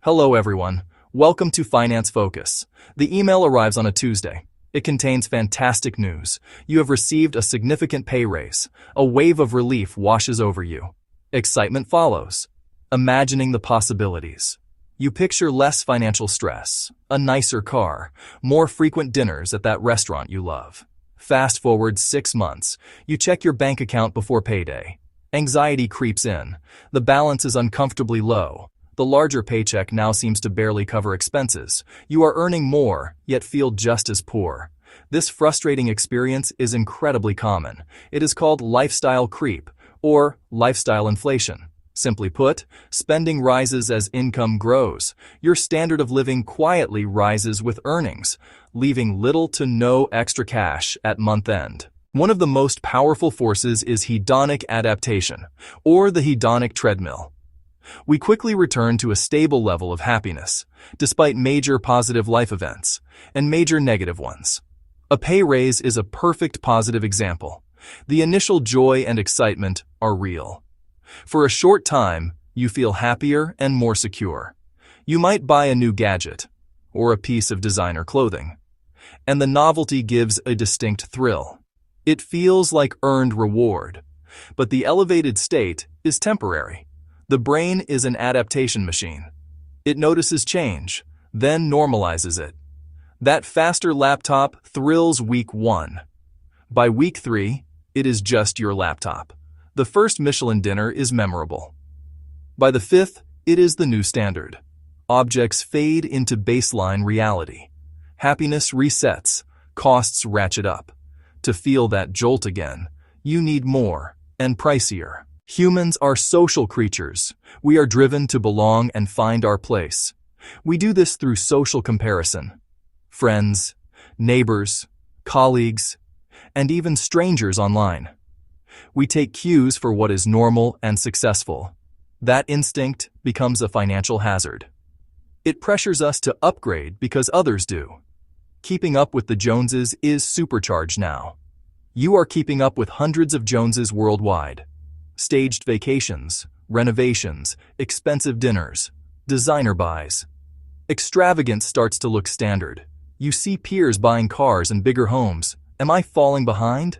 Hello everyone. Welcome to Finance Focus. The email arrives on a Tuesday. It contains fantastic news. You have received a significant pay raise. A wave of relief washes over you. Excitement follows. Imagining the possibilities. You picture less financial stress, a nicer car, more frequent dinners at that restaurant you love. Fast forward 6 months. You check your bank account before payday. Anxiety creeps in. The balance is uncomfortably low. The larger paycheck now seems to barely cover expenses. You are earning more, yet feel just as poor. This frustrating experience is incredibly common. It is called lifestyle creep, or lifestyle inflation. Simply put, spending rises as income grows. Your standard of living quietly rises with earnings, leaving little to no extra cash at month end. One of the most powerful forces is hedonic adaptation, or the hedonic treadmill. We quickly return to a stable level of happiness, despite major positive life events and major negative ones. A pay raise is a perfect positive example. The initial joy and excitement are real. For a short time, you feel happier and more secure. You might buy a new gadget or a piece of designer clothing, and the novelty gives a distinct thrill. It feels like earned reward, but the elevated state is temporary. The brain is an adaptation machine. It notices change, then normalizes it. That faster laptop thrills week 1. By week 3, it is just your laptop. The first Michelin dinner is memorable. By the 5th, it is the new standard. Objects fade into baseline reality. Happiness resets, costs ratchet up. To feel that jolt again, you need more and pricier. Humans are social creatures. We are driven to belong and find our place. We do this through social comparison. Friends, neighbors, colleagues, and even strangers online. We take cues for what is normal and successful. That instinct becomes a financial hazard. It pressures us to upgrade because others do. Keeping up with the Joneses is supercharged now. You are keeping up with hundreds of Joneses worldwide. Staged vacations, renovations, expensive dinners, designer buys. Extravagance starts to look standard. You see peers buying cars and bigger homes. Am I falling behind?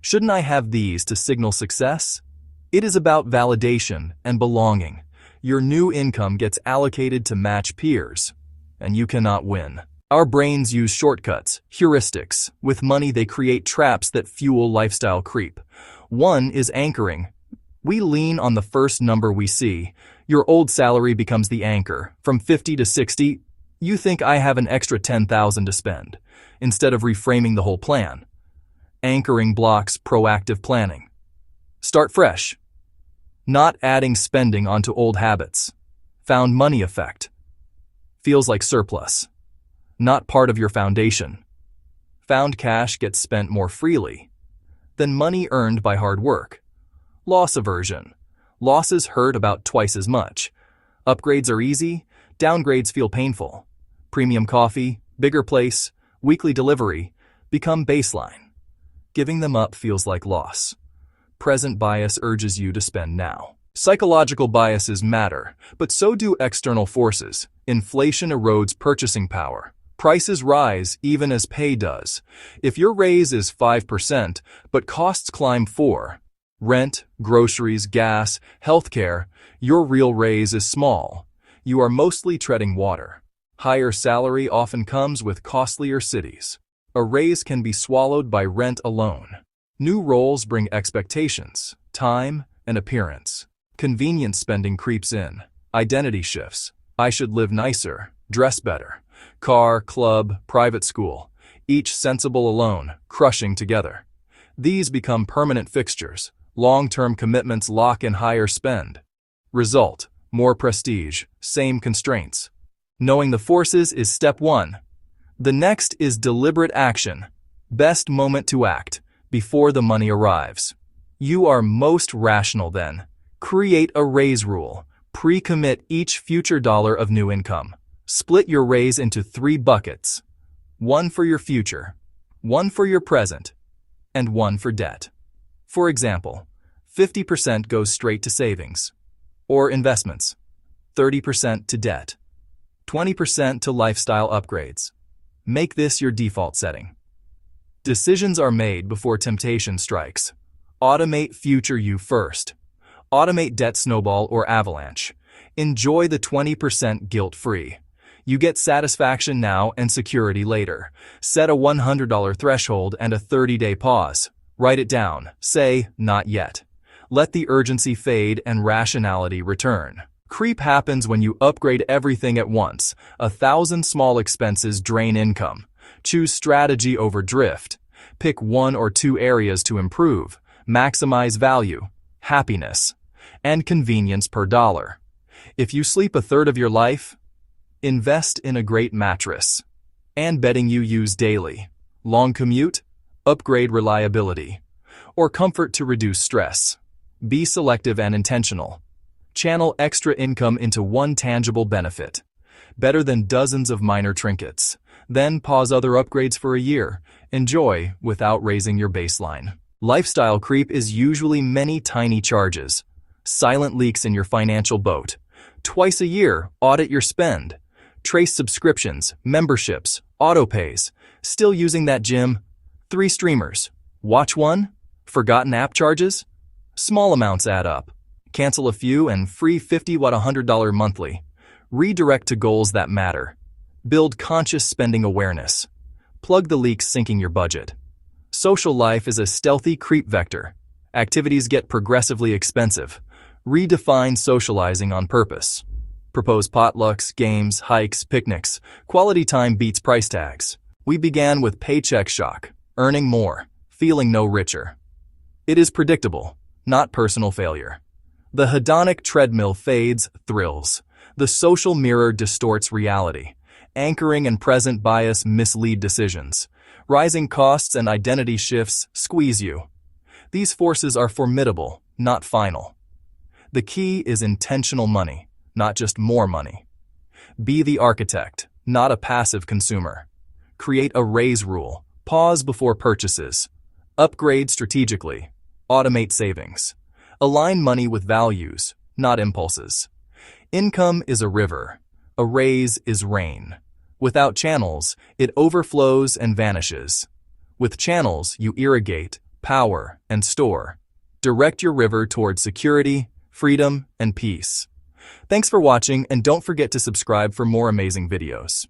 Shouldn't I have these to signal success? It is about validation and belonging. Your new income gets allocated to match peers, and you cannot win. Our brains use shortcuts, heuristics. With money, they create traps that fuel lifestyle creep. One is anchoring. We lean on the first number we see. Your old salary becomes the anchor. From 50 to 60, you think I have an extra 10,000 to spend, instead of reframing the whole plan. Anchoring blocks proactive planning. Start fresh. Not adding spending onto old habits. Found money effect. Feels like surplus. Not part of your foundation. Found cash gets spent more freely than money earned by hard work. Loss aversion. Losses hurt about twice as much. Upgrades are easy, downgrades feel painful. Premium coffee, bigger place, weekly delivery become baseline. Giving them up feels like loss. Present bias urges you to spend now. Psychological biases matter, but so do external forces. Inflation erodes purchasing power. Prices rise even as pay does. If your raise is 5%, but costs climb 4%, rent, groceries, gas, healthcare, your real raise is small. You are mostly treading water. Higher salary often comes with costlier cities. A raise can be swallowed by rent alone. New roles bring expectations, time, and appearance. Convenience spending creeps in. Identity shifts. I should live nicer, dress better. Car, club, private school. Each sensible alone, crushing together. These become permanent fixtures. Long-term commitments lock in higher spend. Result: more prestige, same constraints. Knowing the forces is step 1. The next is deliberate action. Best moment to act, before the money arrives. You are most rational then. Create a raise rule. Pre-commit each future dollar of new income. Split your raise into 3 buckets. 1 for your future, 1 for your present, and 1 for debt. For example, 50% goes straight to savings or investments, 30% to debt. 20% to lifestyle upgrades. Make this your default setting. Decisions are made before temptation strikes. Automate future you first. Automate debt snowball or avalanche. Enjoy the 20% guilt-free. You get satisfaction now and security later. Set a $100 threshold and a 30-day pause. Write it down. Say, not yet. Let the urgency fade and rationality return. Creep happens when you upgrade everything at once. 1,000 small expenses drain income. Choose strategy over drift. Pick 1 or 2 areas to improve. Maximize value, happiness, and convenience per dollar. If you sleep a third of your life, invest in a great mattress and bedding you use daily. Long commute? Upgrade reliability. Or comfort to reduce stress. Be selective and intentional. Channel extra income into one tangible benefit. Better than dozens of minor trinkets. Then pause other upgrades for a year. Enjoy without raising your baseline. Lifestyle creep is usually many tiny charges. Silent leaks in your financial boat. Twice a year, audit your spend. Trace subscriptions, memberships, autopays. Still using that gym? 3 streamers. Watch one? Forgotten app charges? Small amounts add up. Cancel a few and free $50 $100 monthly. Redirect to goals that matter. Build conscious spending awareness. Plug the leaks sinking your budget. Social life is a stealthy creep vector. Activities get progressively expensive. Redefine socializing on purpose. Propose potlucks, games, hikes, picnics. Quality time beats price tags. We began with paycheck shock, earning more, feeling no richer. It is predictable, not personal failure. The hedonic treadmill fades thrills. The social mirror distorts reality. Anchoring and present bias mislead decisions. Rising costs and identity shifts squeeze you. These forces are formidable, not final. The key is intentional money, not just more money. Be the architect, not a passive consumer. Create a raise rule. Pause before purchases. Upgrade strategically. Automate savings. Align money with values, not impulses. Income is a river. A raise is rain. Without channels, it overflows and vanishes. With channels, you irrigate, power, and store. Direct your river toward security, freedom, and peace. Thanks for watching, and don't forget to subscribe for more amazing videos.